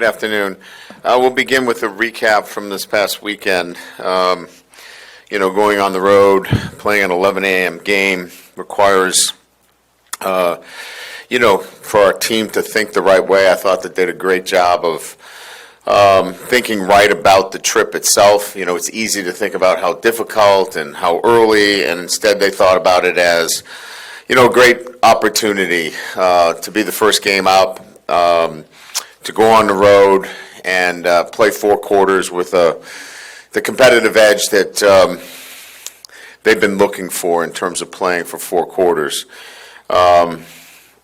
Good afternoon. We'll begin with a recap from this past weekend. Going on the road, playing an 11 a.m. game requires, for our team to think the right way. I thought they did a great job of thinking right about the trip itself. It's easy to think about how difficult and how early, and instead they thought about it as, a great opportunity to be the first game up, to go on the road and play 4 quarters with the competitive edge that they've been looking for in terms of playing for 4 quarters.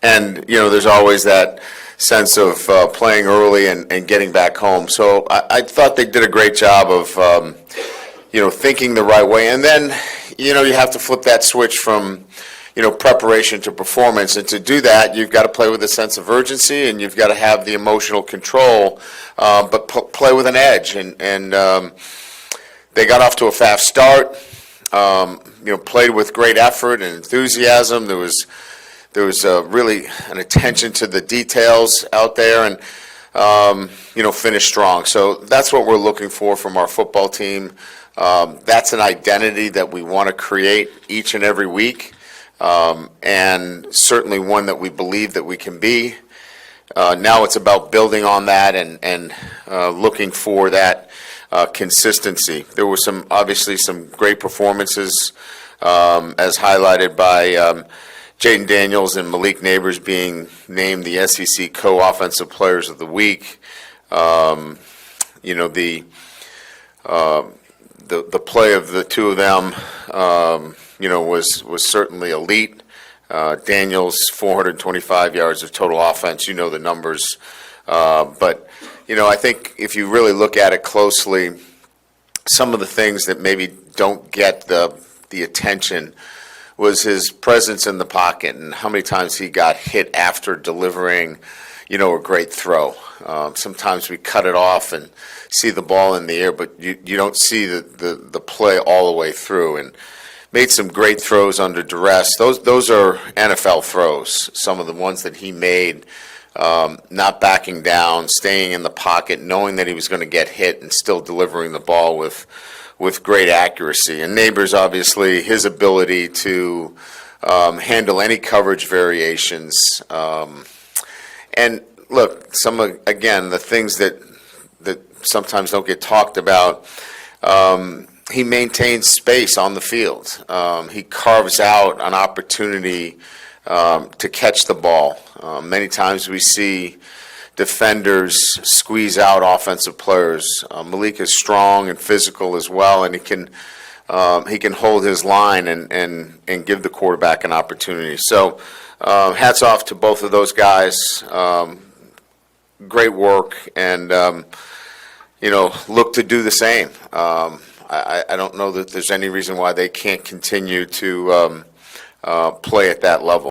There's always that sense of playing early and getting back home. So I thought they did a great job of, thinking the right way. And then, you have to flip that switch from, preparation to performance. And to do that, you've got to play with a sense of urgency, and you've got to have the emotional control, but play with an edge. And they got off to a fast start, played with great effort and enthusiasm. There was really an attention to the details out there, and finished strong. So that's what we're looking for from our football team. That's an identity that we want to create each and every week, and certainly one that we believe that we can be. Now it's about building on that and looking for that consistency. There were obviously some great performances, as highlighted by Jaden Daniels and Malik Neighbors being named the SEC Co-Offensive Players of the Week. The play of the two of them, was certainly elite. Daniels, 425 yards of total offense. The numbers. But I think if you really look at it closely, some of the things that maybe don't get the attention was his presence in the pocket and how many times he got hit after delivering, a great throw. Sometimes we cut it off and see the ball in the air, but you don't see the play all the way through. And made some great throws under duress. Those are NFL throws. Some of the ones that he made, not backing down, staying in the pocket, knowing that he was going to get hit and still delivering the ball with great accuracy. And Neighbors, obviously, his ability to handle any coverage variations. And look, the things that sometimes don't get talked about, he maintains space on the field. He carves out an opportunity to catch the ball. Many times we see defenders squeeze out offensive players. Malik is strong and physical as well, and he can hold his line and give the quarterback an opportunity. So hats off to both of those guys. Great work, and look to do the same. I don't know that there's any reason why they can't continue to play at that level.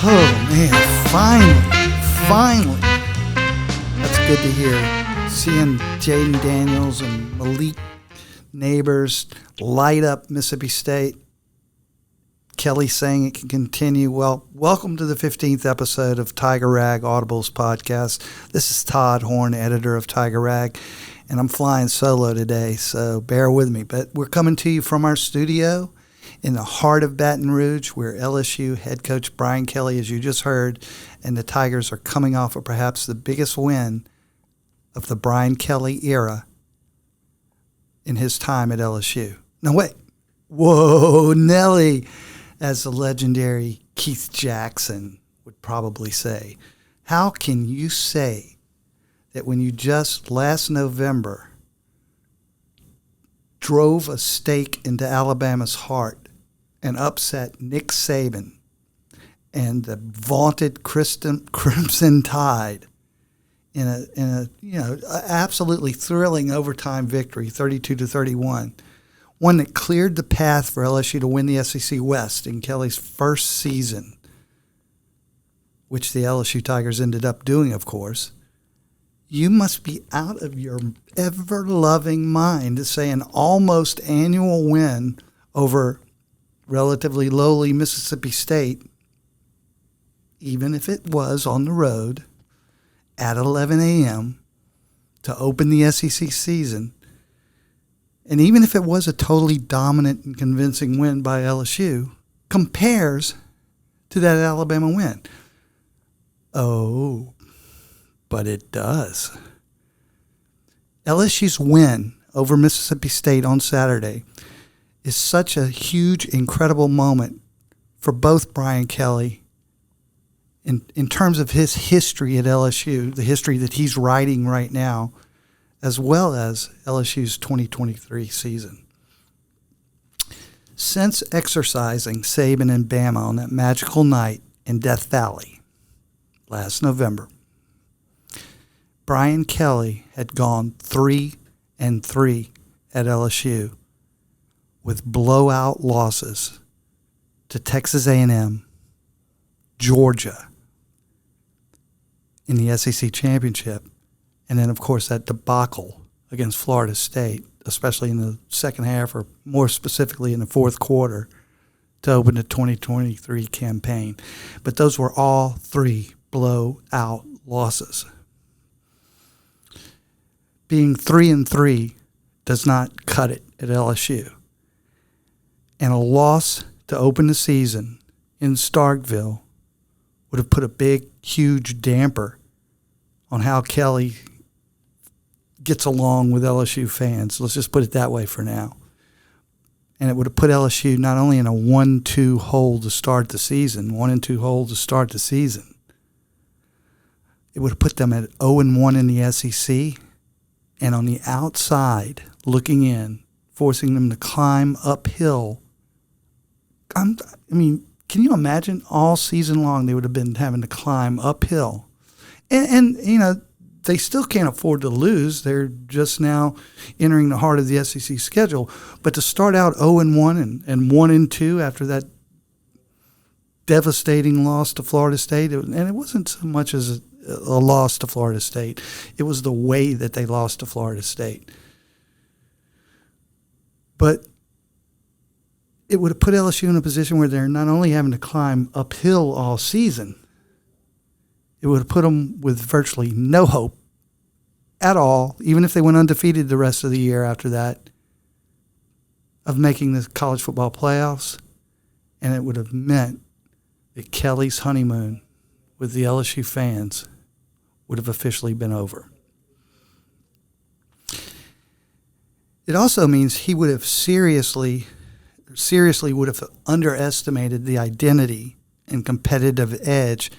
Oh, man, finally. That's good to hear. Seeing Jaden Daniels and Malik Neighbors light up Mississippi State. Kelly saying it can continue. Well, welcome to the 15th episode of Tiger Rag Audibles podcast. This is Todd Horne, editor of Tiger Rag. And I'm flying solo today, so bear with me. But we're coming to you from our studio in the heart of Baton Rouge, where LSU head coach Brian Kelly, as you just heard, and the Tigers are coming off of perhaps the biggest win of the Brian Kelly era in his time at LSU. Now wait. Whoa, Nelly, as the legendary Keith Jackson would probably say. How can you say that when you just last November drove a stake into Alabama's heart and upset Nick Saban and the vaunted Crimson Tide in a absolutely thrilling overtime victory, 32-31, one that cleared the path for LSU to win the SEC West in Kelly's first season, which the LSU Tigers ended up doing, of course, you must be out of your ever-loving mind to say an almost annual win over relatively lowly Mississippi State, even if it was on the road, at 11 a.m. to open the SEC season. And even if it was a totally dominant and convincing win by LSU, compares to that Alabama win. Oh, but it does. LSU's win over Mississippi State on Saturday is such a huge, incredible moment for both Brian Kelly in terms of his history at LSU, the history that he's writing right now, as well as LSU's 2023 season. Since exercising Saban and Bama on that magical night in Death Valley last November, Brian Kelly had gone 3-3 at LSU with blowout losses to Texas A&M, Georgia in the SEC championship, and then, of course, that debacle against Florida State, especially in the second half, or more specifically in the fourth quarter, to open the 2023 campaign. But those were all 3 blowout losses. Being 3-3 does not cut it at LSU. And a loss to open the season in Starkville would have put a big, huge damper on how Kelly gets along with LSU fans. Let's just put it that way for now. And it would have put LSU not only in a 1-2 hole to start the season, 1-2 hole to start the season, it would have put them at 0-1 in the SEC, and on the outside, looking in, forcing them to climb uphill. I mean, can you imagine all season long they would have been having to climb uphill? And you know, they still can't afford to lose. They're just now entering the heart of the SEC schedule. But to start out 0-1 and 1-2 after that devastating loss to Florida State, and it wasn't so much as a loss to Florida State. It was the way that they lost to Florida State. But it would have put LSU in a position where they're not only having to climb uphill all season, it would have put them with virtually no hope at all, even if they went undefeated the rest of the year after that, of making the college football playoffs. And it would have meant that Kelly's honeymoon with the LSU fans would have officially been over. It also means he would have seriously would have underestimated the identity and competitive edge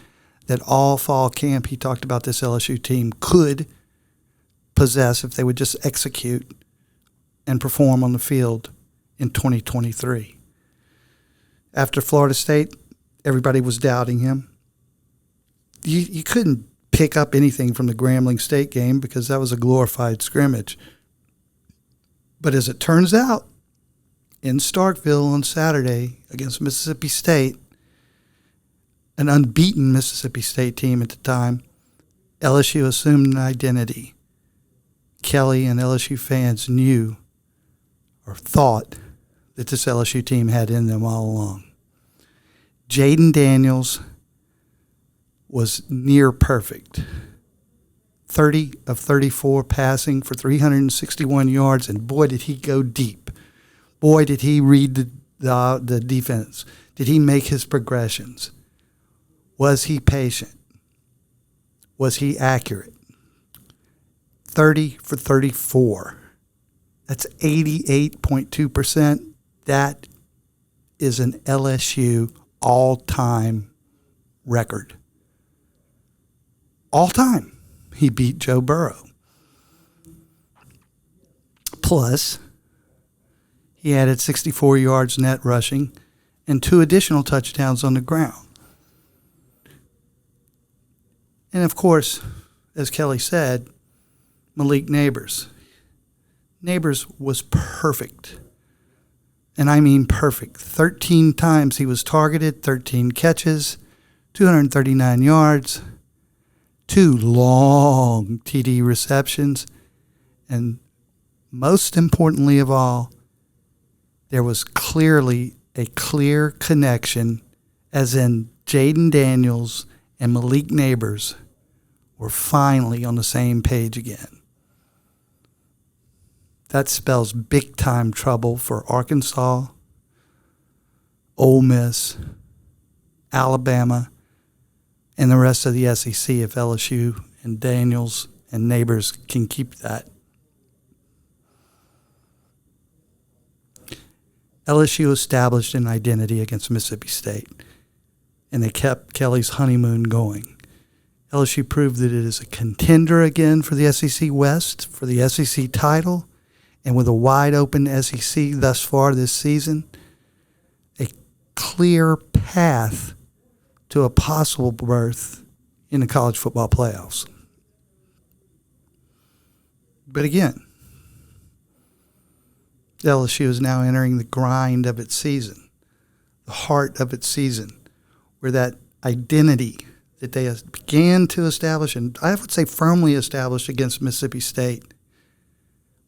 that all fall camp, he talked about this LSU team, could possess if they would just execute and perform on the field in 2023. After Florida State, everybody was doubting him. You couldn't pick up anything from the Grambling State game because that was a glorified scrimmage. But as it turns out, in Starkville on Saturday against Mississippi State, an unbeaten Mississippi State team at the time, LSU assumed an identity. Kelly and LSU fans knew or thought that this LSU team had in them all along. Jaden Daniels was near perfect. 30 of 34 passing for 361 yards, and boy, did he go deep. Boy, did he read the defense. Did he make his progressions? Was he patient? Was he accurate? 30 for 34. That's 88.2%. That is an LSU all-time record. All-time. He beat Joe Burrow. Plus, he added 64 yards net rushing and 2 additional touchdowns on the ground. And of course, as Kelly said, Malik Neighbors. Neighbors was perfect. And I mean perfect. 13 times he was targeted, 13 catches, 239 yards, 2 long TD receptions, and most importantly of all, there was clearly a clear connection, as in Jaden Daniels and Malik Neighbors were finally on the same page again. That spells big-time trouble for Arkansas, Ole Miss, Alabama, and the rest of the SEC if LSU and Daniels and Neighbors can keep that. LSU established an identity against Mississippi State, and they kept Kelly's honeymoon going. LSU proved that it is a contender again for the SEC West, for the SEC title, and with a wide-open SEC thus far this season, a clear path to a possible berth in the college football playoffs. But again, LSU is now entering the grind of its season, the heart of its season, where that identity that they began to establish, and I would say firmly established against Mississippi State,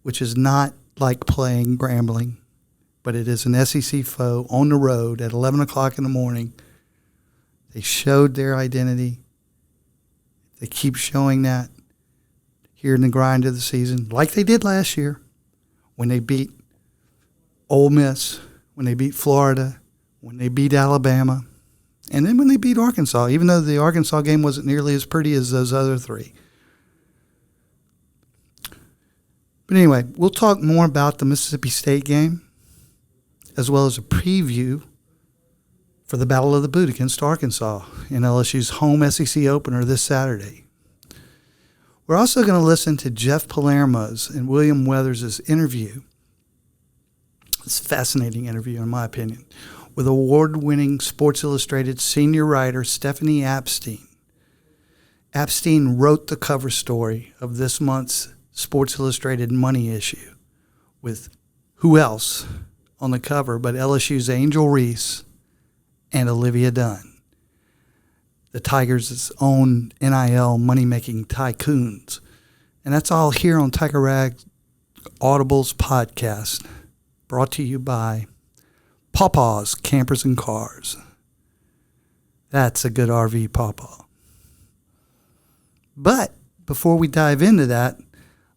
which is not like playing Grambling, but it is an SEC foe on the road at 11 o'clock in the morning. They showed their identity. They keep showing that here in the grind of the season, like they did last year when they beat Ole Miss, when they beat Florida, when they beat Alabama, and then when they beat Arkansas, even though the Arkansas game wasn't nearly as pretty as those other three. But anyway, we'll talk more about the Mississippi State game, as well as a preview for the Battle of the Boot against Arkansas in LSU's home SEC opener this Saturday. We're also going to listen to Jeff Palermo's and William Weathers' interview. It's a fascinating interview, in my opinion, with award-winning Sports Illustrated senior writer Stephanie Apstein. Apstein wrote the cover story of this month's Sports Illustrated Money issue, with who else on the cover but LSU's Angel Reese and Olivia Dunne, the Tigers' own NIL money-making tycoons. And that's all here on Tiger Rag Audibles podcast, brought to you by Pawpaw's Campers and Cars. That's a good RV pawpaw. But before we dive into that,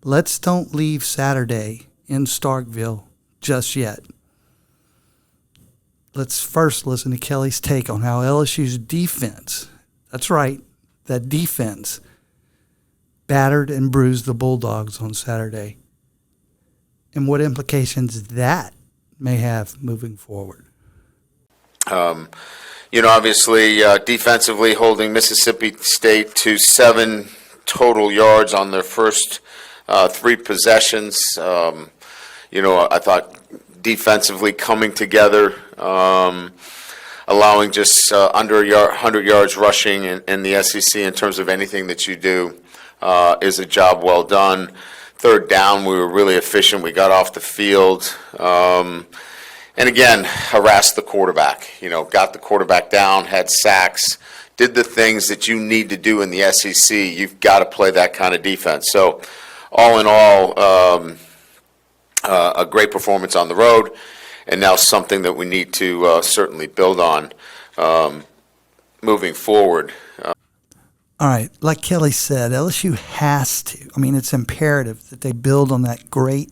let's don't leave Saturday in Starkville just yet. Let's first listen to Kelly's take on how LSU's defense, that's right, that defense, battered and bruised the Bulldogs on Saturday, and what implications that may have moving forward. Obviously, defensively holding Mississippi State to 7 total yards on their first 3 possessions. I thought defensively coming together, allowing just under 100 yards rushing in the SEC in terms of anything that you do is a job well done. Third down, we were really efficient. We got off the field. And again, harassed the quarterback. Got the quarterback down, had sacks, did the things that you need to do in the SEC. You've got to play that kind of defense. So all in all, a great performance on the road, and now something that we need to certainly build on moving forward. All right, like Kelly said, LSU has to. It's imperative that they build on that great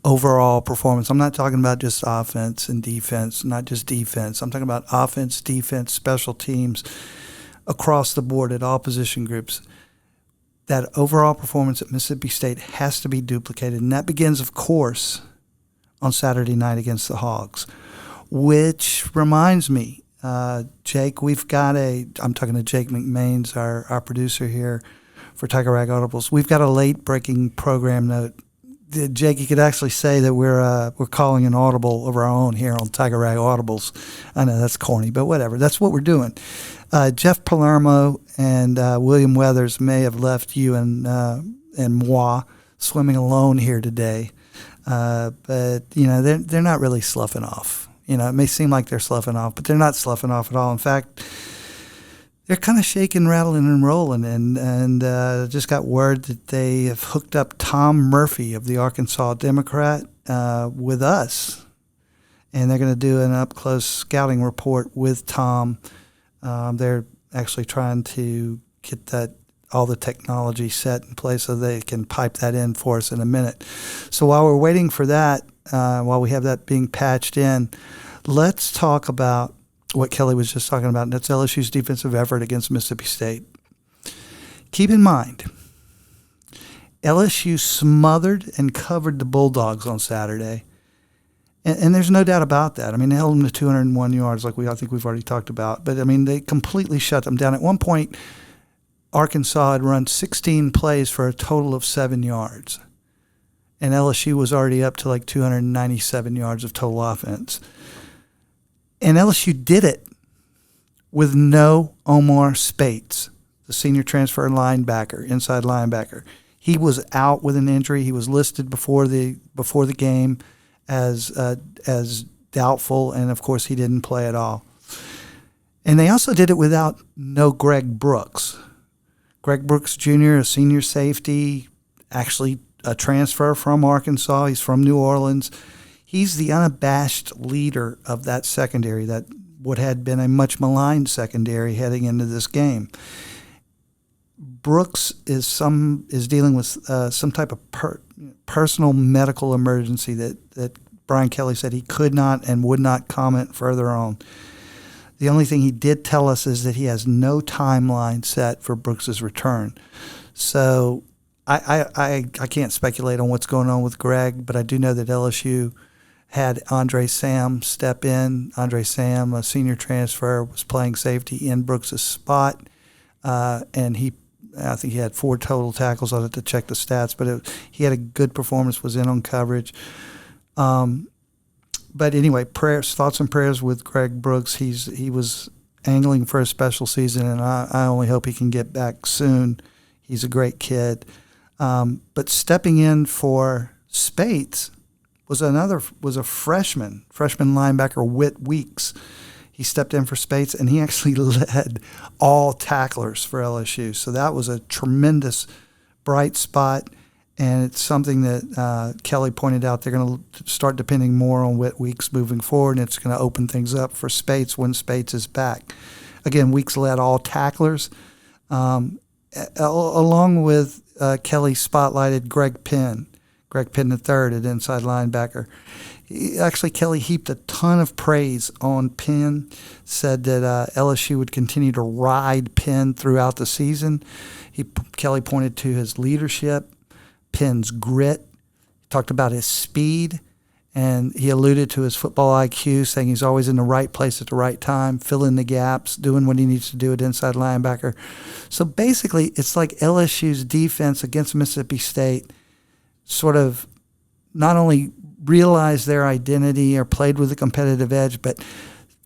overall performance. I'm not talking about just offense and defense, not just defense. I'm talking about offense, defense, special teams across the board at all position groups. That overall performance at Mississippi State has to be duplicated, and that begins, of course, on Saturday night against the Hogs, which reminds me, Jake, I'm talking to Jake McMains, our producer here for Tiger Rag Audibles. We've got a late-breaking program note. Jake, you could actually say that we're calling an audible of our own here on Tiger Rag Audibles. I know that's corny, but whatever. That's what we're doing. Jeff Palermo and William Weathers may have left you and moi swimming alone here today, but they're not really sloughing off. It may seem like they're sloughing off, but they're not sloughing off at all. In fact, they're kind of shaking, rattling, and rolling, and just got word that they have hooked up Tom Murphy of the Arkansas Democrat with us, and they're going to do an up-close scouting report with Tom. They're actually trying to get that all the technology set in place so they can pipe that in for us in a minute. So while we're waiting for that, while we have that being patched in, let's talk about what Kelly was just talking about, and that's LSU's defensive effort against Mississippi State. Keep in mind, LSU smothered and covered the Bulldogs on Saturday. And there's no doubt about that. I mean, they held them to 201 yards like I think we've already talked about. But, I mean, they completely shut them down. At one point, Arkansas had run 16 plays for a total of 7 yards. And LSU was already up to like 297 yards of total offense. And LSU did it with no Omar Spates, the senior transfer linebacker, inside linebacker. He was out with an injury. He was listed before the game as doubtful, and of course he didn't play at all. And they also did it without no Greg Brooks. Greg Brooks Jr., a senior safety, actually a transfer from Arkansas. He's from New Orleans. He's the unabashed leader of that secondary, that what had been a much maligned secondary heading into this game. Brooks is dealing with some type of personal medical emergency that Brian Kelly said he could not and would not comment further on. The only thing he did tell us is that he has no timeline set for Brooks's return. So I can't speculate on what's going on with Greg, but I do know that LSU had Andre Sam step in. Andre Sam, a senior transfer, was playing safety in Brooks's spot, and I think he had 4 total tackles. I'll have to check the stats, but he had a good performance, was in on coverage. But anyway, thoughts and prayers with Greg Brooks. He was angling for a special season, and I only hope he can get back soon. He's a great kid. But stepping in for Spates was a freshman linebacker, Whit Weeks. He stepped in for Spates, and he actually led all tacklers for LSU. So that was a tremendous bright spot, and it's something that Kelly pointed out. They're going to start depending more on Whit Weeks moving forward, and it's going to open things up for Spates when Spates is back. Again, Weeks led all tacklers. Along with Kelly spotlighted Greg Penn III at inside linebacker. Kelly heaped a ton of praise on Penn, said that LSU would continue to ride Penn throughout the season. Kelly pointed to his leadership, Penn's grit, talked about his speed, and he alluded to his football IQ, saying he's always in the right place at the right time, filling the gaps, doing what he needs to do at inside linebacker. So basically, it's like LSU's defense against Mississippi State sort of not only realized their identity or played with a competitive edge, but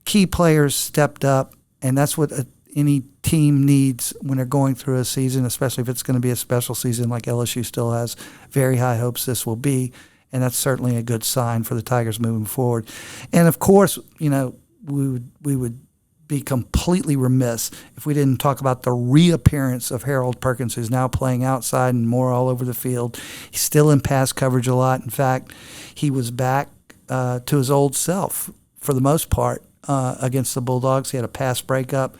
key players stepped up, and that's what any team needs when they're going through a season, especially if it's going to be a special season like LSU still has very high hopes this will be, and that's certainly a good sign for the Tigers moving forward. And of course, we would be completely remiss if we didn't talk about the reappearance of Harold Perkins, who's now playing outside and more all over the field. He's still in pass coverage a lot. In fact, he was back to his old self for the most part against the Bulldogs. He had a pass breakup,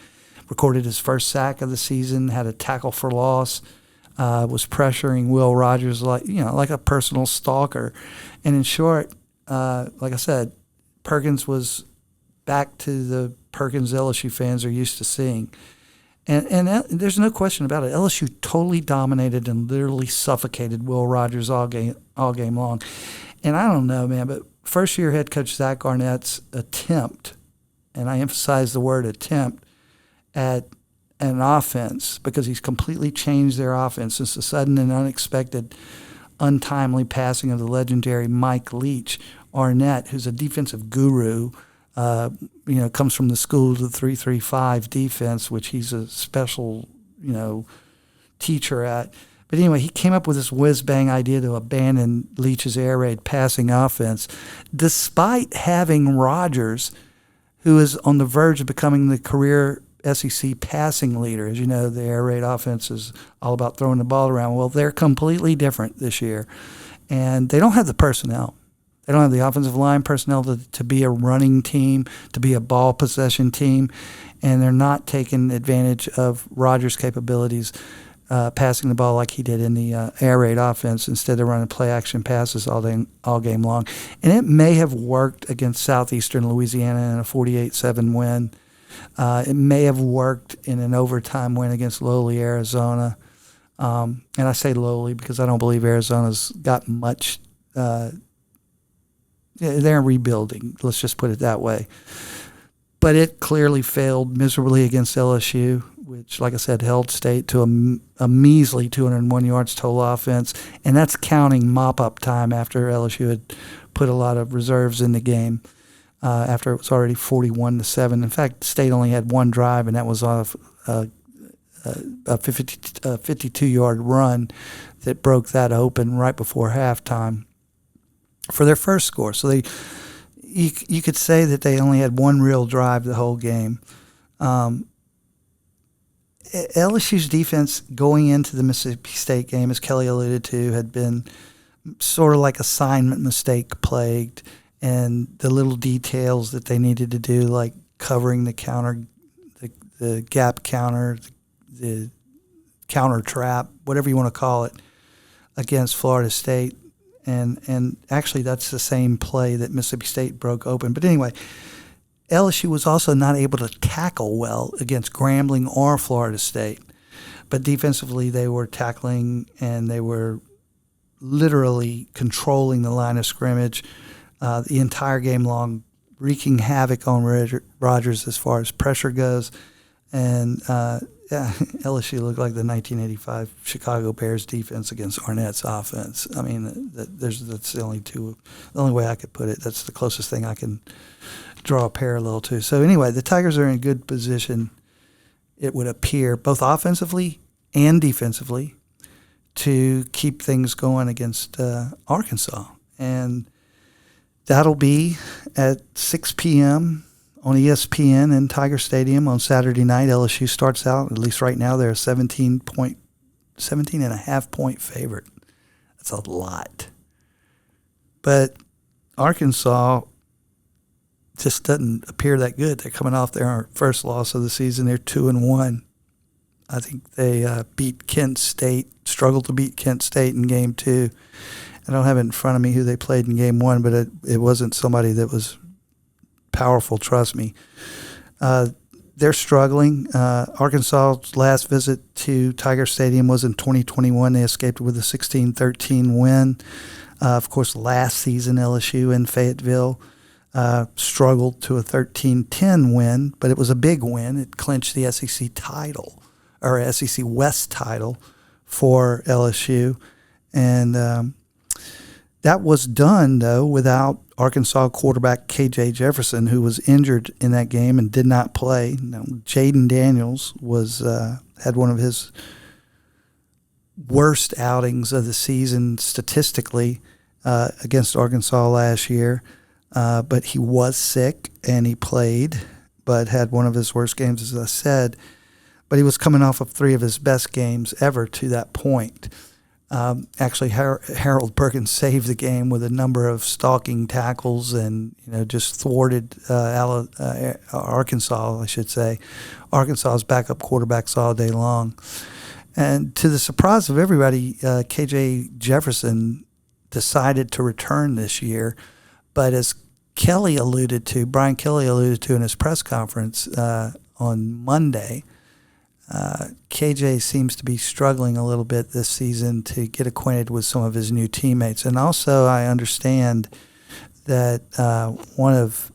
recorded his first sack of the season, had a tackle for loss, was pressuring Will Rogers like a personal stalker. And in short, like I said, Perkins was back to the Perkins LSU fans are used to seeing. And there's no question about it. LSU totally dominated and literally suffocated Will Rogers all game long. And I don't know, man, but first-year head coach Zach Arnett's attempt, and I emphasize the word attempt, at an offense, because he's completely changed their offense since the sudden and unexpected untimely passing of the legendary Mike Leach. Arnett, who's a defensive guru, comes from the school of the 3-3-5 defense, which he's a special, teacher at. But anyway, he came up with this whiz-bang idea to abandon Leach's air raid passing offense, despite having Rogers, who is on the verge of becoming the career SEC passing leader. As you know, the air raid offense is all about throwing the ball around. Well, they're completely different this year, and they don't have the personnel. They don't have the offensive line personnel to be a running team, to be a ball possession team, and they're not taking advantage of Rogers' capabilities passing the ball like he did in the air raid offense instead of running play-action passes all game long. And it may have worked against Southeastern Louisiana in a 48-7 win. It may have worked in an overtime win against lowly Arizona. And I say lowly because I don't believe Arizona's got much. They're rebuilding. Let's just put it that way. But it clearly failed miserably against LSU, which, like I said, held State to a measly 201 yards total offense. And that's counting mop-up time after LSU had put a lot of reserves in the game. After it was already 41-7. In fact, State only had one drive, and that was off a 52-yard run that broke that open right before halftime for their first score. So you could say that they only had one real drive the whole game. LSU's defense going into the Mississippi State game, as Kelly alluded to, had been sort of like assignment mistake plagued, and the little details that they needed to do, like covering the counter, the gap counter, the counter trap, whatever you want to call it, against Florida State. And actually that's the same play that Mississippi State broke open. But anyway, LSU was also not able to tackle well against Grambling or Florida State. But defensively they were tackling and they were literally controlling the line of scrimmage the entire game long, wreaking havoc on Rogers as far as pressure goes. And LSU looked like the 1985 Chicago Bears defense against Arnett's offense. I mean, that's the only way I could put it. That's the closest thing I can draw a parallel to. So anyway, the Tigers are in good position, it would appear, both offensively and defensively, to keep things going against Arkansas. And that'll be at 6 p.m. on ESPN in Tiger Stadium on Saturday night. LSU starts out, at least right now, they're a 17.5 point favorite. That's a lot. But Arkansas just doesn't appear that good. They're coming off their first loss of the season. They're 2-1. I think they beat Kent State, struggled to beat Kent State in game 2. I don't have it in front of me who they played in game 1, but it wasn't somebody that was powerful, trust me. They're struggling. Arkansas's last visit to Tiger Stadium was in 2021. They escaped with a 16-13 win. Of course, last season LSU in Fayetteville struggled to a 13-10 win, but it was a big win. It clinched the SEC title, or SEC West title for LSU. And that was done, though, without Arkansas quarterback K.J. Jefferson, who was injured in that game and did not play. Now, Jaden Daniels had one of his worst outings of the season statistically against Arkansas last year. But he was sick, and he played, but had one of his worst games, as I said. But he was coming off of 3 of his best games ever to that point. Actually, Harold Perkins saved the game with a number of stalking tackles and just thwarted Arkansas, I should say. Arkansas's backup quarterbacks all day long. And to the surprise of everybody, K.J. Jefferson decided to return this year. But as Brian Kelly alluded to in his press conference on Monday, KJ seems to be struggling a little bit this season to get acquainted with some of his new teammates. And also I understand that one of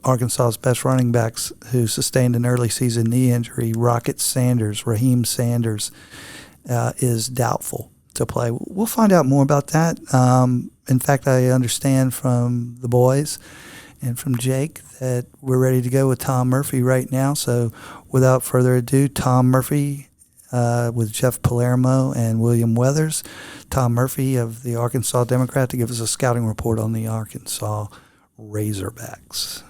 Arkansas's best running backs who sustained an early season knee injury, Raheem Sanders, is doubtful to play. We'll find out more about that. In fact, I understand from the boys and from Jake that we're ready to go with Tom Murphy right now. So without further ado, Tom Murphy with Jeff Palermo and William Weathers. Tom Murphy of the Arkansas Democrat to give us a scouting report on the Arkansas Razorbacks.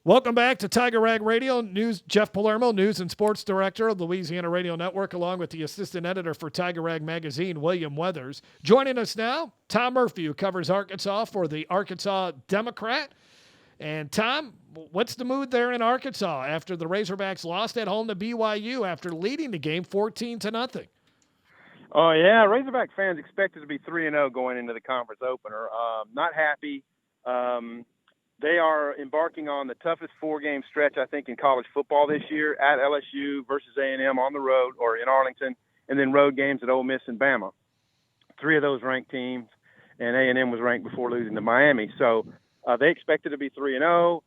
Welcome back to Tiger Rag Radio News. Jeff Palermo, News and Sports Director of the Louisiana Radio Network, along with the Assistant Editor for Tiger Rag Magazine, William Weathers. Joining us now, Tom Murphy, who covers Arkansas for the Arkansas Democrat. And Tom, what's the mood there in Arkansas after the Razorbacks lost at home to BYU after leading the game 14-0? Oh, yeah. Razorback fans expected to be 3-0 going into the conference opener. Not happy. They are embarking on the toughest 4-game stretch, I think, in college football this year at LSU versus A&M on the road or in Arlington, and then road games at Ole Miss and Bama. 3 of those ranked teams, and A&M was ranked before losing to Miami. So they expected to be 3-0.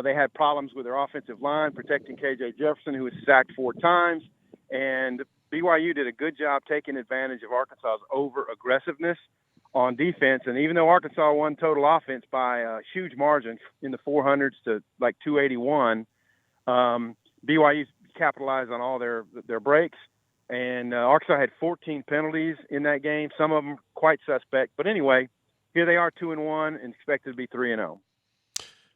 They had problems with their offensive line, protecting K.J. Jefferson, who was sacked 4 times. And BYU did a good job taking advantage of Arkansas's over-aggressiveness on defense. And even though Arkansas won total offense by a huge margin in the 400s to like 281, BYU capitalized on all their breaks. And Arkansas had 14 penalties in that game, some of them quite suspect. But anyway, here they are 2-1 and expected to be 3-0.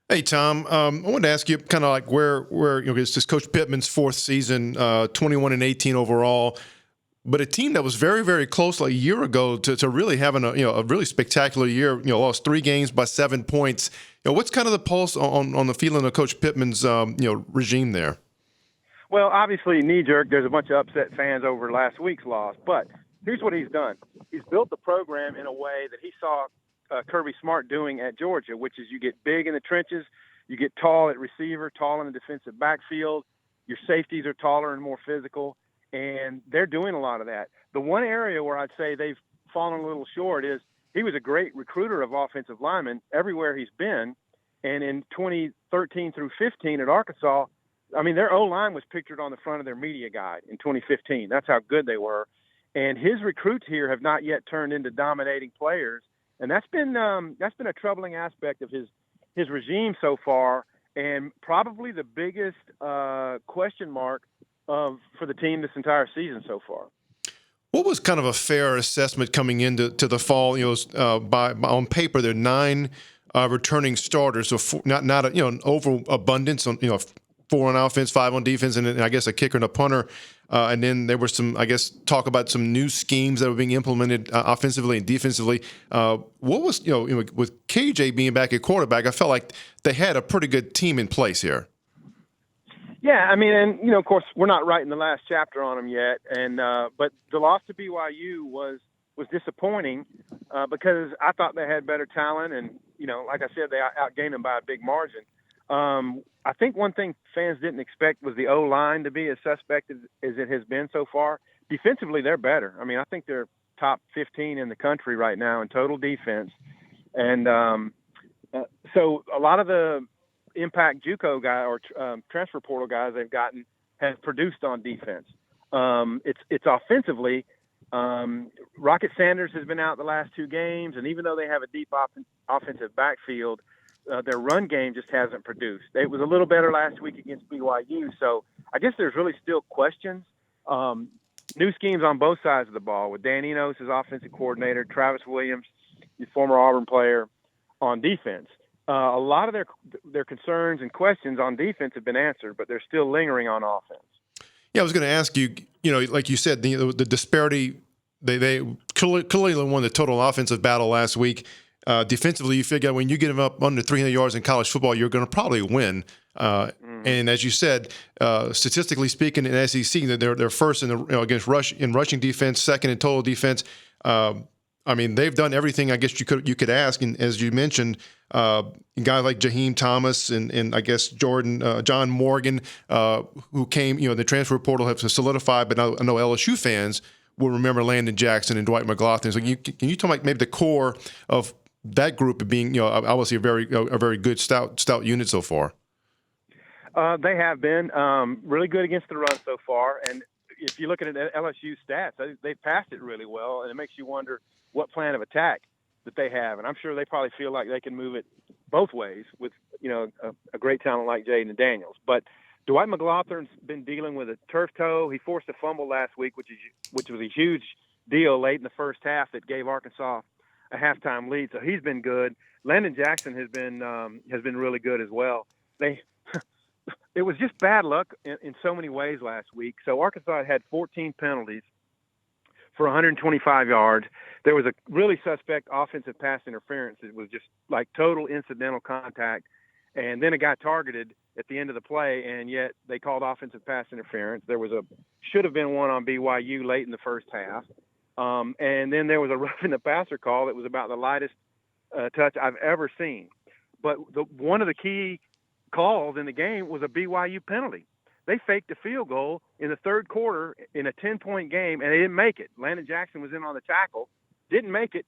Hey, Tom, I wanted to ask you kind of like where it's just Coach Pittman's 4th season, 21-18 overall. But a team that was very, very close like a year ago to really having a really spectacular year, lost 3 games by 7 points. What's kind of the pulse on the feeling of Coach Pittman's regime there? Well, obviously, knee-jerk, there's a bunch of upset fans over last week's loss. But here's what he's done. He's built the program in a way that he saw Kirby Smart doing at Georgia, which is you get big in the trenches, you get tall at receiver, tall in the defensive backfield, your safeties are taller and more physical. And they're doing a lot of that. The one area where I'd say they've fallen a little short is he was a great recruiter of offensive linemen everywhere he's been. And in 2013 through 15 at Arkansas, I mean, their O-line was pictured on the front of their media guide in 2015. That's how good they were. And his recruits here have not yet turned into dominating players. And that's been a troubling aspect of his regime so far, and probably the biggest question mark for the team this entire season so far. What was kind of a fair assessment coming into the fall? By on paper, there are 9 returning starters, so not an overabundance on 4 on offense, 5 on defense, and I guess a kicker and a punter. And then there was some, I guess, talk about some new schemes that were being implemented offensively and defensively. What was with KJ being back at quarterback, I felt like they had a pretty good team in place here. Yeah, I mean, and of course, we're not writing the last chapter on them yet, and but the loss to BYU was disappointing because I thought they had better talent, and like I said, they outgained them by a big margin. I think one thing fans didn't expect was the O-line to be as suspect as it has been so far. Defensively, they're better. I mean, I think they're top 15 in the country right now in total defense, and so a lot of the impact JUCO guy or transfer portal guys they've gotten has produced on defense. It's offensively. Rocket Sanders has been out the last 2 games, and even though they have a deep offensive backfield, their run game just hasn't produced. It was a little better last week against BYU, so I guess there's really still questions. New schemes on both sides of the ball with Dan Enos as offensive coordinator, Travis Williams, the former Auburn player, on defense. A lot of their concerns and questions on defense have been answered, but they're still lingering on offense. Yeah, I was going to ask you, like you said, the disparity, they clearly won the total offensive battle last week. Defensively, you figure when you get them up under 300 yards in college football, you're going to probably win. And as you said, statistically speaking, in SEC, they're first against rushing defense, second in total defense. I mean, they've done everything I guess you could ask, and as you mentioned, guys like Jaheim Thomas and I guess John Morgan, who came, the transfer portal have solidified, but I know LSU fans will remember Landon Jackson and Dwight McGlothern. So can you talk about maybe the core of that group being, obviously a very good stout unit so far? They have been really good against the run so far, and if you look at LSU stats, they've passed it really well, and it makes you wonder what plan of attack that they have. And I'm sure they probably feel like they can move it both ways with, a great talent like Jaden Daniels. But Dwight McGlothern's been dealing with a turf toe. He forced a fumble last week, which was a huge deal late in the first half that gave Arkansas a halftime lead. So he's been good. Landon Jackson has been really good as well. It was just bad luck in so many ways last week. So Arkansas had 14 penalties for 125 yards. There was a really suspect offensive pass interference. It was just like total incidental contact. and then a guy targeted at the end of the play, and yet they called offensive pass interference. There was should have been one on BYU late in the first half. And then there was a roughing the passer call that was about the lightest touch I've ever seen. But one of the key calls in the game was a BYU penalty. They faked a field goal in the third quarter in a 10-point game, and they didn't make it. Landon Jackson was in on the tackle, didn't make it,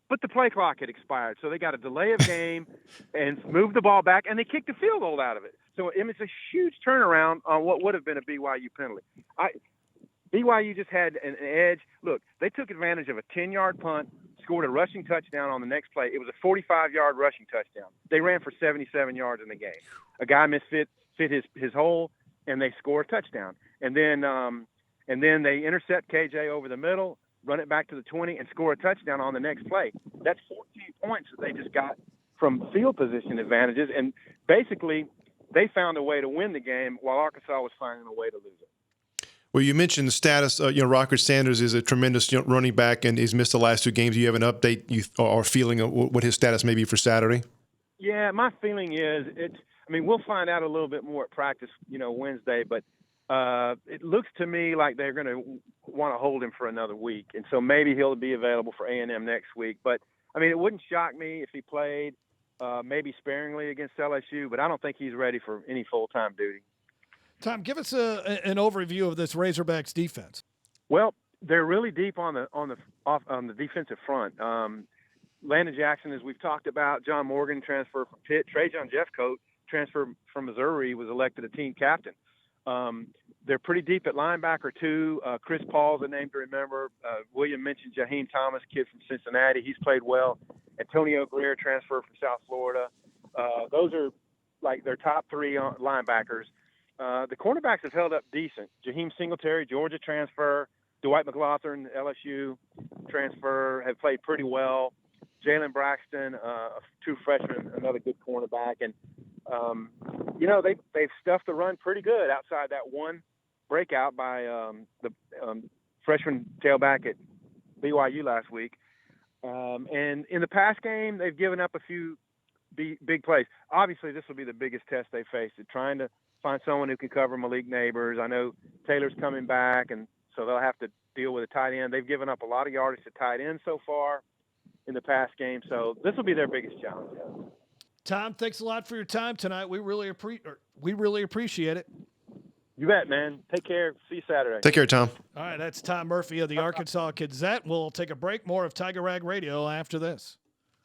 but the play clock had expired. So they got a delay of game and moved the ball back, and they kicked a field goal out of it. So it's a huge turnaround on what would have been a BYU penalty. BYU just had an edge. Look, they took advantage of a 10-yard punt, scored a rushing touchdown on the next play. It was a 45-yard rushing touchdown. They ran for 77 yards in the game. A guy fit his hole, and they score a touchdown. And then they intercept KJ over the middle, run it back to the 20, and score a touchdown on the next play. That's 14 points that they just got from field position advantages. And basically, they found a way to win the game while Arkansas was finding a way to lose it. Well, you mentioned the status. Rocker Sanders is a tremendous running back, and he's missed the last 2 games. Do you have an update or feeling of what his status may be for Saturday? Yeah, my feeling is we'll find out a little bit more at practice, Wednesday, but it looks to me like they're going to want to hold him for another week. And so maybe he'll be available for A&M next week. But, it wouldn't shock me if he played maybe sparingly against LSU, but I don't think he's ready for any full-time duty. Tom, give us an overview of this Razorbacks defense. Well, they're really deep on the defensive front. Landon Jackson, as we've talked about, John Morgan transferred from Pitt, Trajan Jeffcoat transferred from Missouri, was elected a team captain. They're pretty deep at linebacker too. Chris Paul's a name to remember. William mentioned Jaheim Thomas, kid from Cincinnati. He's played well. Antonio Greer transferred from South Florida. Those are like their top 3 linebackers. The cornerbacks have held up decent. Jaheim Singletary, Georgia transfer. Dwight McLaughlin, LSU transfer, have played pretty well. Jalen Braxton, 2 freshmen, another good cornerback. And, they've stuffed the run pretty good outside that one breakout by the freshman tailback at BYU last week. And in the pass game, they've given up a few big plays. Obviously, this will be the biggest test they face, trying to find someone who can cover Malik Neighbors. I know Taylor's coming back, and so they'll have to deal with a tight end. They've given up a lot of yardage to tight end so far in the pass game, so this will be their biggest challenge. Tom, thanks a lot for your time tonight. We really appreciate it. You bet, man. Take care. See you Saturday. Take care, Tom. All right, that's Tom Murphy of the Arkansas Gazette. We'll take a break. More of Tiger Rag Radio after this.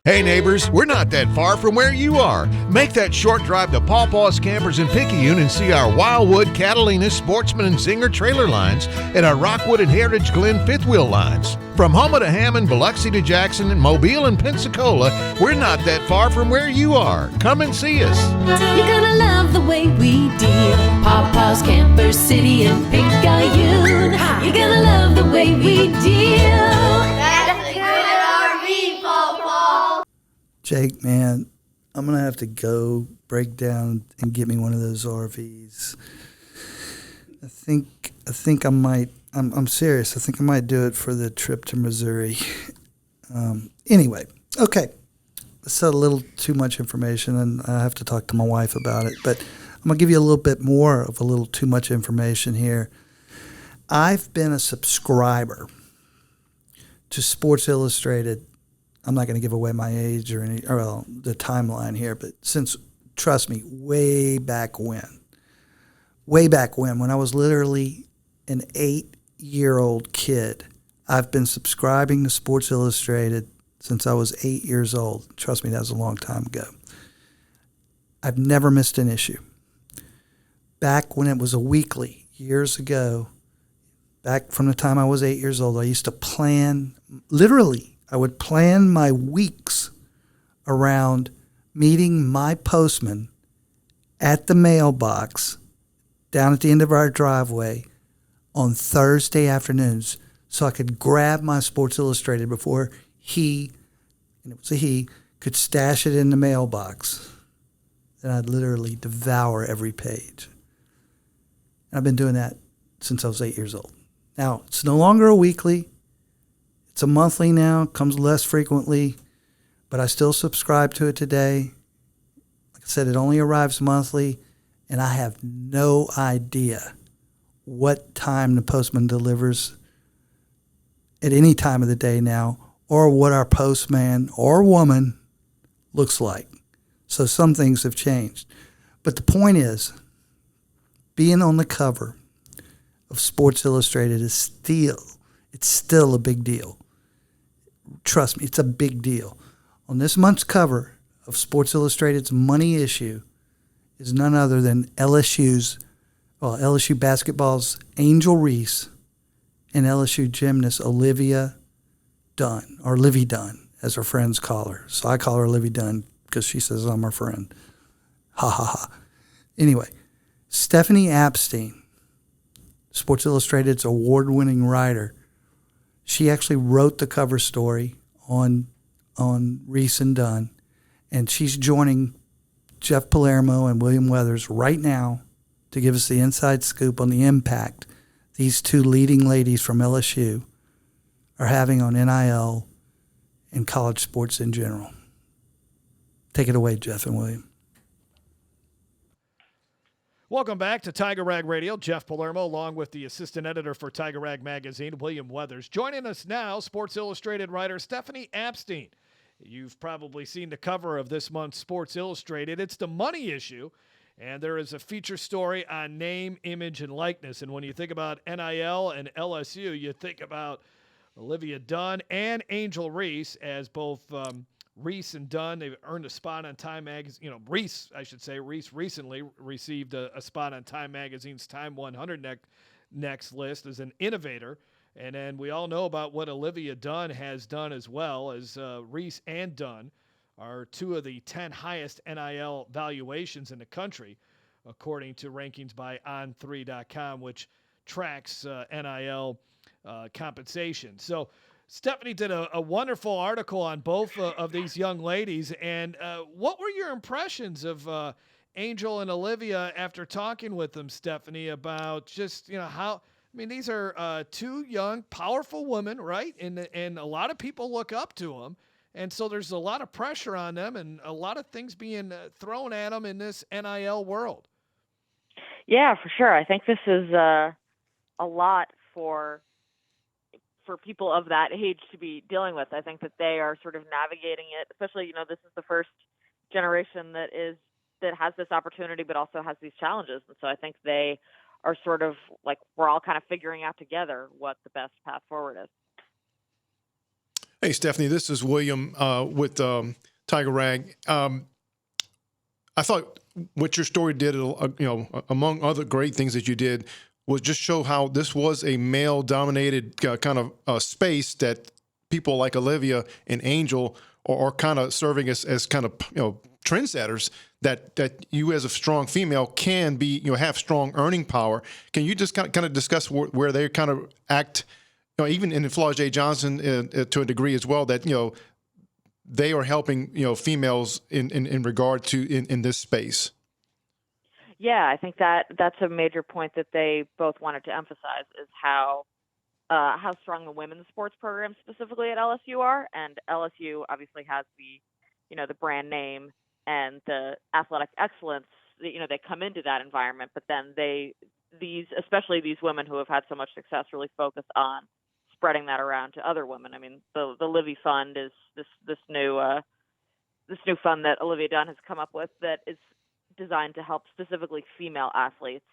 Hey neighbors, we're not that far from where you are. Make that short drive to Paw Paw's Campers in Picayune and see our Wildwood, Catalina, Sportsman, and Zinger trailer lines and our Rockwood and Heritage Glen fifth wheel lines. From Houma to Hammond, Biloxi to Jackson, and Mobile and Pensacola, we're not that far from where you are. Come and see us. You're gonna love the way we deal. Paw Paw's Campers City and Picayune. You're gonna love the way we deal. That's a good RV, Paw Paw. Jake, man, I'm going to have to go break down and get me one of those RVs. I think I might, I'm serious. I think I might do it for the trip to Missouri. Anyway, okay. That's a little too much information, and I have to talk to my wife about it. But I'm going to give you a little bit more of a little too much information here. I've been a subscriber to Sports Illustrated. I'm not going to give away my age or the timeline here, but since, trust me, way back when I was literally an 8-year-old kid, I've been subscribing to Sports Illustrated since I was 8 years old. Trust me, that was a long time ago. I've never missed an issue. Back when it was a weekly, years ago, back from the time I was 8 years old, I used to plan, literally, I would plan my weeks around meeting my postman at the mailbox down at the end of our driveway on Thursday afternoons so I could grab my Sports Illustrated before he, and it was a he, could stash it in the mailbox. Then I'd literally devour every page. And I've been doing that since I was 8 years old. Now, it's no longer a weekly. It's a monthly now, comes less frequently, but I still subscribe to it today. Like I said it only arrives monthly, and I have no idea what time the postman delivers at any time of the day now, or what our postman or woman looks like. So some things have changed. But the point is, being on the cover of Sports Illustrated is still a big deal. Trust me, it's a big deal. On this month's cover of Sports Illustrated's money issue is none other than LSU basketball's Angel Reese and LSU gymnast Olivia Dunne, or Livy Dunn, as her friends call her. So I call her Livy Dunn because she says I'm her friend. Ha ha ha. Anyway, Stephanie Apstein, Sports Illustrated's award-winning writer, she actually wrote the cover story on Reese and Dunn, and she's joining Jeff Palermo and William Weathers right now to give us the inside scoop on the impact these two leading ladies from LSU are having on NIL and college sports in general. Take it away, Jeff and William. Welcome back to Tiger Rag Radio. Jeff Palermo, along with the assistant editor for Tiger Rag Magazine, William Weathers. Joining us now, Sports Illustrated writer Stephanie Apstein. You've probably seen the cover of this month's Sports Illustrated. It's the money issue, and there is a feature story on name, image, and likeness. And when you think about NIL and LSU, you think about Olivia Dunne and Angel Reese as both Reese and Dunn. They've earned a spot on Time Magazine. Reese recently received a spot on Time Magazine's Time 100 next list as an innovator. And then we all know about what Olivia Dunne has done as well, as Reese and Dunn are two of the 10 highest NIL valuations in the country, according to rankings by On3.com, which tracks NIL compensation. So Stephanie did a wonderful article on both of these young ladies. And what were your impressions of Angel and Olivia after talking with them, Stephanie, about just, how – I mean, these are two young, powerful women, right? And a lot of people look up to them. And so there's a lot of pressure on them and a lot of things being thrown at them in this NIL world. Yeah, for sure. I think this is a lot for people of that age to be dealing with. I think that they are sort of navigating it, especially, this is the first generation that has this opportunity, but also has these challenges. And so I think they are sort of like, we're all kind of figuring out together what the best path forward is. Hey, Stephanie, this is William with Tiger Rag. I thought what your story did, among other great things that you did, was just show how this was a male-dominated kind of space that people like Olivia and Angel are kind of serving as kind of trendsetters. That you as a strong female can be, have strong earning power. Can you just kind of discuss where they kind of act, even in Flawless J. Johnson to a degree as well, that, they are helping, females in regard to in this space? Yeah, I think that's a major point that they both wanted to emphasize is how strong the women's sports programs specifically at LSU are. And LSU obviously has the brand name and the athletic excellence, they come into that environment, but then especially these women who have had so much success, really focus on spreading that around to other women. I mean, the Livy Fund is this new fund that Olivia Dunne has come up with that is designed to help specifically female athletes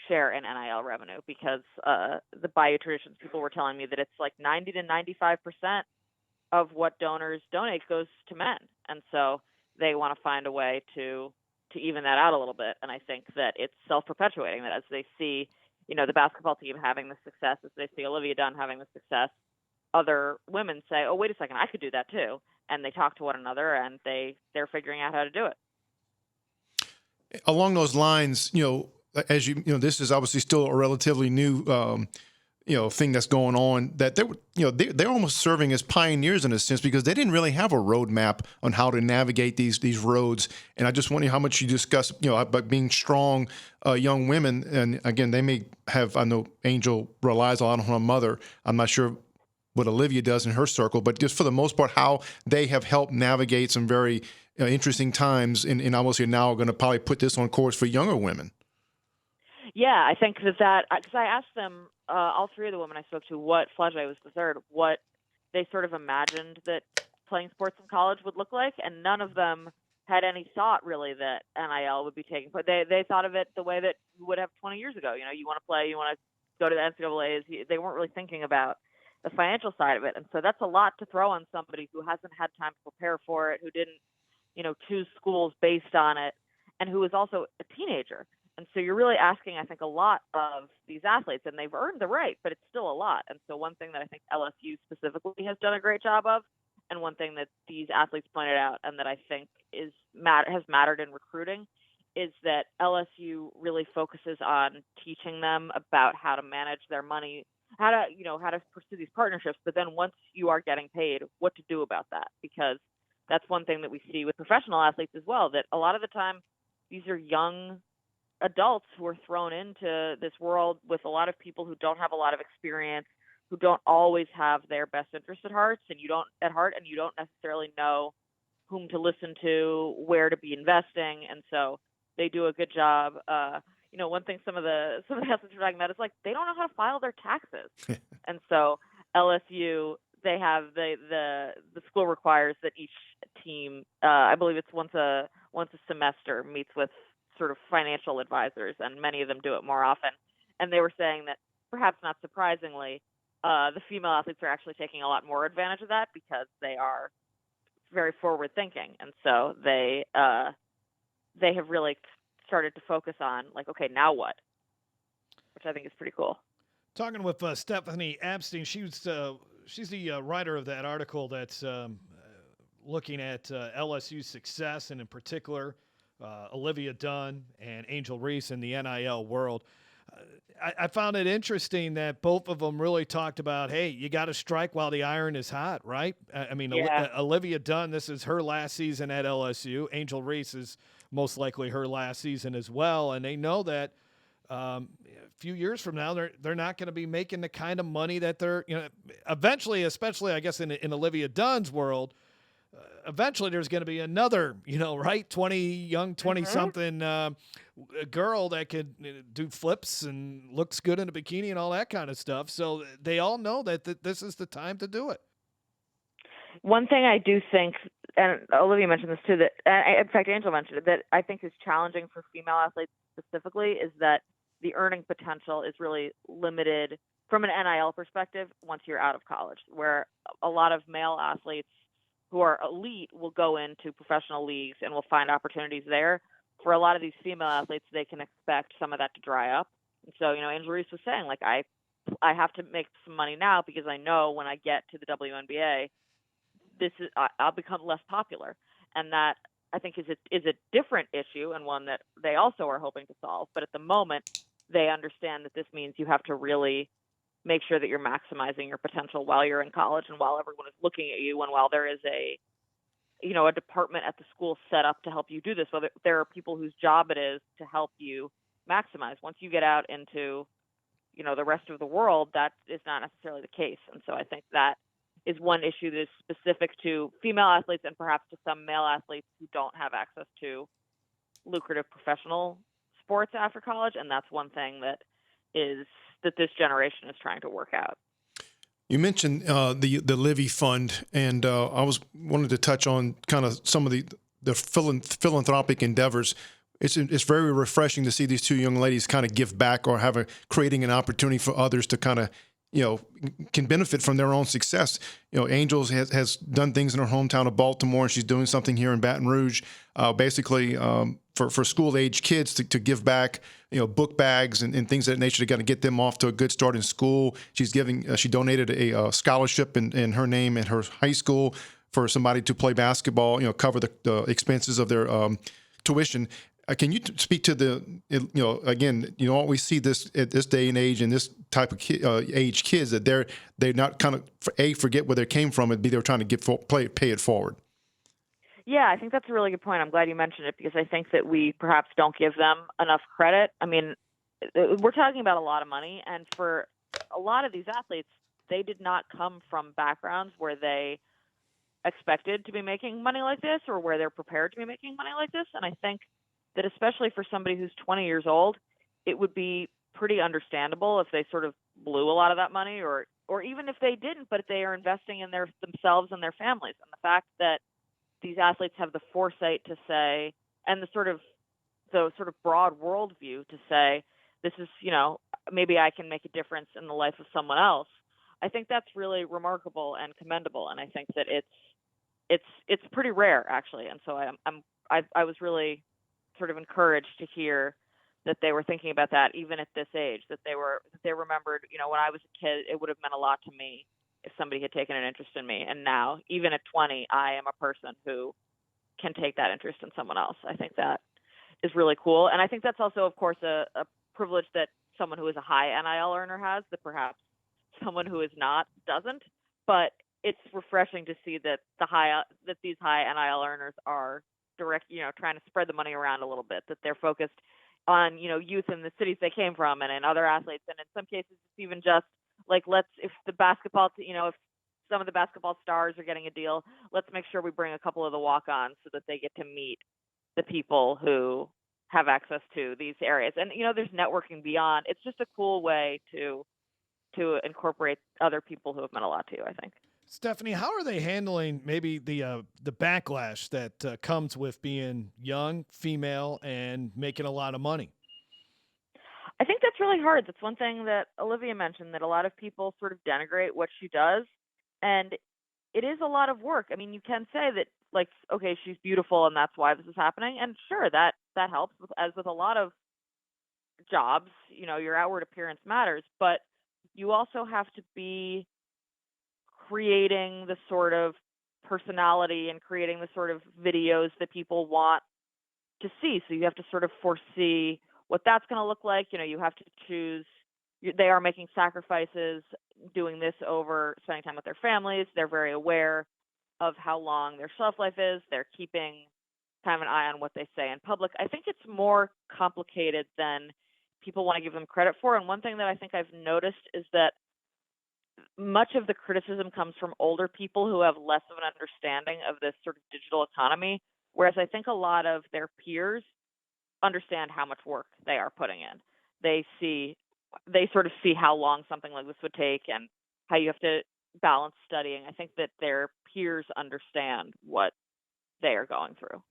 share in NIL revenue, because the Bayou Traditions people were telling me that it's like 90 to 95% of what donors donate goes to men, and so they want to find a way to even that out a little bit. And I think that it's self-perpetuating, that as they see, the basketball team having the success, as they see Olivia Dunne having the success, other women say, oh, wait a second, I could do that too. And they talk to one another and they're figuring out how to do it. Along those lines, as this is obviously still a relatively new, thing that's going on, that they're almost serving as pioneers in a sense, because they didn't really have a roadmap on how to navigate these roads. And I just wonder how much you discuss, about being strong young women. And again, they may have, I know Angel relies a lot on her mother. I'm not sure what Olivia does in her circle, but just for the most part, how they have helped navigate some very interesting times, and obviously now are going to probably put this on course for younger women. Yeah, I think that because I asked them, all three of the women I spoke to, what Flagey was the third, what they sort of imagined that playing sports in college would look like, and none of them had any thought really that NIL would be taking place. They thought of it the way that you would have 20 years ago. You want to play, you want to go to the NCAAs. They weren't really thinking about the financial side of it, and so that's a lot to throw on somebody who hasn't had time to prepare for it, who didn't, choose schools based on it, and who is also a teenager. And so you're really asking, I think, a lot of these athletes, and they've earned the right, but it's still a lot. And so one thing that I think LSU specifically has done a great job of, and one thing that these athletes pointed out, and that I think has mattered in recruiting, is that LSU really focuses on teaching them about how to manage their money, how to pursue these partnerships. But then once you are getting paid, what to do about that? Because that's one thing that we see with professional athletes as well, that a lot of the time these are young adults who are thrown into this world with a lot of people who don't have a lot of experience, who don't always have their best interest at heart, and you don't necessarily know whom to listen to, where to be investing, and so they do a good job. One thing some of the athletes are talking about is like they don't know how to file their taxes, and so LSU, they have the school requires that each team, I believe it's once a semester, meets with sort of financial advisors, and many of them do it more often. And they were saying that, perhaps not surprisingly, the female athletes are actually taking a lot more advantage of that because they are very forward thinking, and so they have really started to focus on like, okay, now what? Which I think is pretty cool. Talking with Stephanie Apstein, she's the writer of that article that's looking at LSU's success, and in particular Olivia Dunne and Angel Reese in the NIL world. I found it interesting that both of them really talked about, hey, you got to strike while the iron is hot, right? I mean, Yeah. Olivia Dunne, this is her last season at LSU. Angel Reese is most likely her last season as well, and they know that a few years from now they're not going to be making the kind of money that they're eventually, especially I guess in Olivia Dunne's world. Eventually there's going to be another, 20-something girl that could do flips and looks good in a bikini and all that kind of stuff. So they all know that this is the time to do it. One thing I do think, and Olivia mentioned this too, that in fact Angel mentioned it, that I think is challenging for female athletes specifically is that the earning potential is really limited from an NIL perspective once you're out of college, where a lot of male athletes who are elite will go into professional leagues and will find opportunities there. For a lot of these female athletes, they can expect some of that to dry up. And so, Angel Reese was saying, like, I have to make some money now because I know when I get to the WNBA, I'll become less popular. And that, I think, is a different issue, and one that they also are hoping to solve. But at the moment, they understand that this means you have to really make sure that you're maximizing your potential while you're in college and while everyone is looking at you, and while there is a department at the school set up to help you do this. So there are people whose job it is to help you maximize. Once you get out into, the rest of the world, that is not necessarily the case. And so I think that is one issue that is specific to female athletes and perhaps to some male athletes who don't have access to lucrative professional sports after college. And that's one thing that this generation is trying to work out. You mentioned the Livy Fund, and I wanted to touch on kind of some of the philanthropic endeavors. It's very refreshing to see these two young ladies kind of give back or creating an opportunity for others to kind of can benefit from their own success. Angel has done things in her hometown of Baltimore, and she's doing something here in Baton Rouge, basically for school-age kids to give back, book bags and things of that nature to kind of get them off to a good start in school. She's she donated a scholarship in her name at her high school for somebody to play basketball, cover the expenses of their tuition. Can you speak to again, we see this at this day and age and this type of age kids that they're not kind of forget where they came from, and B, they're trying to pay it forward. Yeah, I think that's a really good point. I'm glad you mentioned it because I think that we perhaps don't give them enough credit. I mean, we're talking about a lot of money, and for a lot of these athletes, they did not come from backgrounds where they expected to be making money like this or where they're prepared to be making money like this. And I think that especially for somebody who's 20 years old, it would be pretty understandable if they sort of blew a lot of that money, or even if they didn't, but if they are investing in themselves and their families. And the fact that these athletes have the foresight to say, and the sort of broad worldview to say, this is, maybe I can make a difference in the life of someone else. I think that's really remarkable and commendable. And I think that it's pretty rare, actually. And so I was really sort of encouraged to hear that they were thinking about that even at this age, that they remembered, when I was a kid, it would have meant a lot to me if somebody had taken an interest in me. And now, even at 20, I am a person who can take that interest in someone else. I think that is really cool. And I think that's also, of course, a privilege that someone who is a high NIL earner has that perhaps someone who is not doesn't. But it's refreshing to see that these high NIL earners are trying to spread the money around a little bit, that they're focused on, youth in the cities they came from and in other athletes. And in some cases, it's even just like, if the basketball, if some of the basketball stars are getting a deal, let's make sure we bring a couple of the walk-ons so that they get to meet the people who have access to these areas. And, there's networking beyond. It's just a cool way to incorporate other people who have meant a lot to you, I think. Stephanie, how are they handling maybe the backlash that comes with being young, female, and making a lot of money? I think that's really hard. That's one thing that Olivia mentioned, that a lot of people sort of denigrate what she does. And it is a lot of work. I mean, you can say that, like, okay, she's beautiful and that's why this is happening. And sure, that helps, as with a lot of jobs, your outward appearance matters. But you also have to be creating the sort of personality and creating the sort of videos that people want to see. So you have to sort of foresee what that's going to look like. You have to choose. They are making sacrifices doing this over spending time with their families. They're very aware of how long their shelf life is. They're keeping kind of an eye on what they say in public. I think it's more complicated than people want to give them credit for. And one thing that I think I've noticed is that much of the criticism comes from older people who have less of an understanding of this sort of digital economy, whereas I think a lot of their peers understand how much work they are putting in. They sort of see how long something like this would take and how you have to balance studying. I think that their peers understand what they are going through.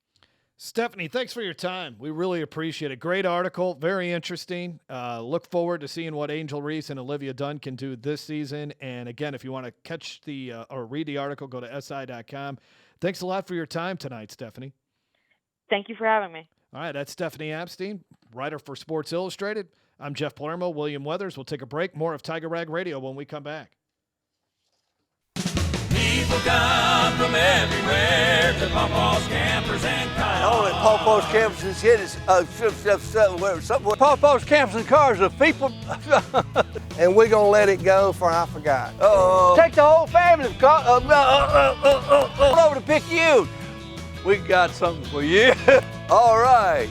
Stephanie, thanks for your time. We really appreciate it. Great article, very interesting. Look forward to seeing what Angel Reese and Olivia Dunne can do this season. And again, if you want to catch or read the article, go to si.com. Thanks a lot for your time tonight, Stephanie. Thank you for having me. All right, that's Stephanie Apstein, writer for Sports Illustrated. I'm Jeff Palermo, William Weathers. We'll take a break. More of Tiger Rag Radio when we come back. People come from everywhere to Pawpaw's Campers and Cars. All at Pawpaw's Campers and Cities, Pawpaw's Campers and Cars, the people. And we're going to let it go for I forgot. Take the whole family over to Picayune. We got something for you. All right.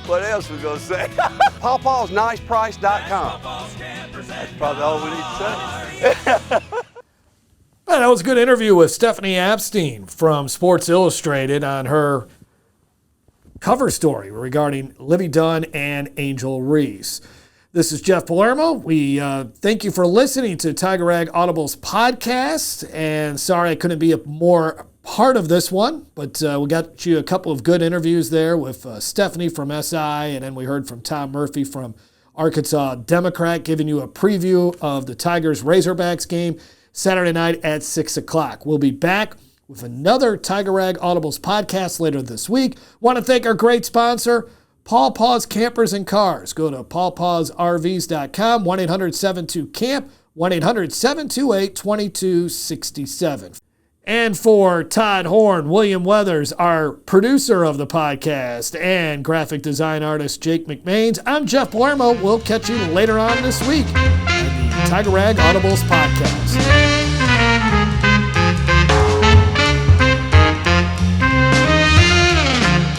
What else we going to say? PawpawsNicePrice.com. That's probably all we need to say. That was a good interview with Stephanie Apstein from Sports Illustrated on her cover story regarding Olivia Dunne and Angel Reese. This is Jeff Palermo. We thank you for listening to Tiger Rag Audibles podcast. And sorry I couldn't be a more part of this one, but we got you a couple of good interviews there with Stephanie from SI, and then we heard from Tom Murphy from Arkansas Democrat, giving you a preview of the Tigers Razorbacks game Saturday night at 6 o'clock. We'll be back with another Tiger Rag Audibles podcast later this week. Want to thank our great sponsor, Pawpaw's Campers and Cars. Go to pawpawsrvs.com, 1-800-72-CAMP, 1-800-728-2267. And for Todd Horne, William Weathers, our producer of the podcast, and graphic design artist Jake McMains, I'm Jeff Palermo. We'll catch you later on this week on the Tiger Rag Audibles podcast.